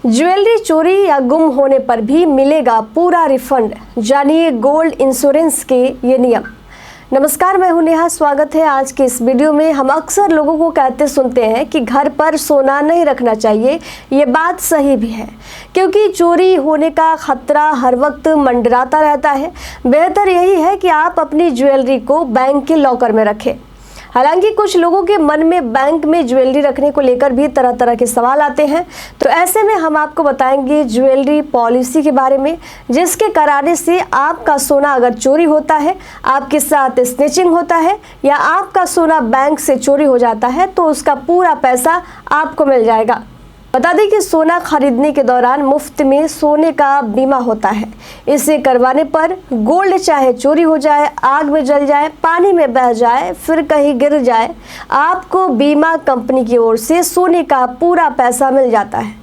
Jewellery चोरी या गुम होने पर भी मिलेगा पूरा रिफंड, जानिए गोल्ड इंश्योरेंस के ये नियम। नमस्कार, मैं हूं नेहा। स्वागत है आज के इस वीडियो में। हम अक्सर लोगों को कहते सुनते हैं कि घर पर सोना नहीं रखना चाहिए। ये बात सही भी है, क्योंकि चोरी होने का खतरा हर वक्त मंडराता रहता है। बेहतर यही है कि आप अपनी ज्वेलरी को बैंक के लॉकर में रखें। हालांकि कुछ लोगों के मन में बैंक में ज्वेलरी रखने को लेकर भी तरह तरह के सवाल आते हैं, तो ऐसे में हम आपको बताएंगे ज्वेलरी पॉलिसी के बारे में, जिसके कराने से आपका सोना अगर चोरी होता है, आपके साथ स्नेचिंग होता है या आपका सोना बैंक से चोरी हो जाता है तो उसका पूरा पैसा आपको मिल जाएगा। बता दें कि सोना खरीदने के दौरान मुफ्त में सोने का बीमा होता है। इसे करवाने पर गोल्ड चाहे चोरी हो जाए, आग में जल जाए, पानी में बह जाए, फिर कहीं गिर जाए, आपको बीमा कंपनी की ओर से सोने का पूरा पैसा मिल जाता है।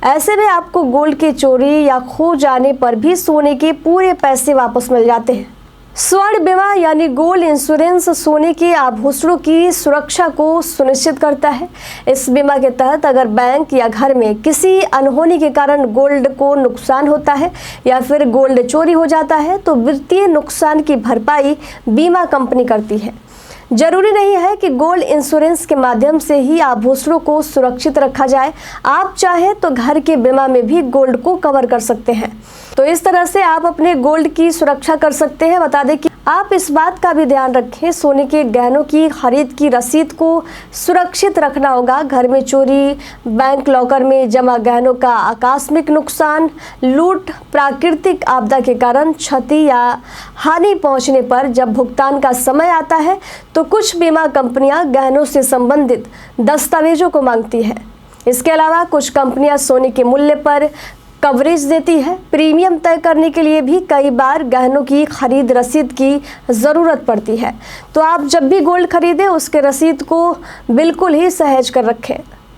ऐसे में आपको गोल्ड की चोरी या खो जाने पर भी सोने के पूरे पैसे वापस मिल जाते हैं। स्वर्ण बीमा यानी गोल्ड इंश्योरेंस सोने के आभूषणों की सुरक्षा को सुनिश्चित करता है। इस बीमा के तहत अगर बैंक या घर में किसी अनहोनी के कारण गोल्ड को नुकसान होता है या फिर गोल्ड चोरी हो जाता है तो वित्तीय नुकसान की भरपाई बीमा कंपनी करती है। जरूरी नहीं है कि गोल्ड इंश्योरेंस के माध्यम से ही आभूषणों को सुरक्षित रखा जाए। आप चाहे तो घर के बीमा में भी गोल्ड को कवर कर सकते हैं। तो इस तरह से आप अपने गोल्ड की सुरक्षा कर सकते हैं। बता दें कि आप इस बात का भी ध्यान रखें, सोने के गहनों की खरीद की रसीद को सुरक्षित रखना होगा। घर में चोरी, बैंक लॉकर में जमा गहनों का आकस्मिक नुकसान, लूट, प्राकृतिक आपदा के कारण क्षति या हानि पहुंचने पर जब भुगतान का समय आता है तो कुछ बीमा कंपनियां गहनों से संबंधित दस्तावेजों को मांगती है। इसके अलावा कुछ कंपनियां सोने के मूल्य पर कवरेज देती है। प्रीमियम तय करने के लिए भी कई बार गहनों की खरीद रसीद की ज़रूरत पड़ती है। तो आप जब भी गोल्ड खरीदें उसके रसीद को बिल्कुल ही सहेज कर रखें।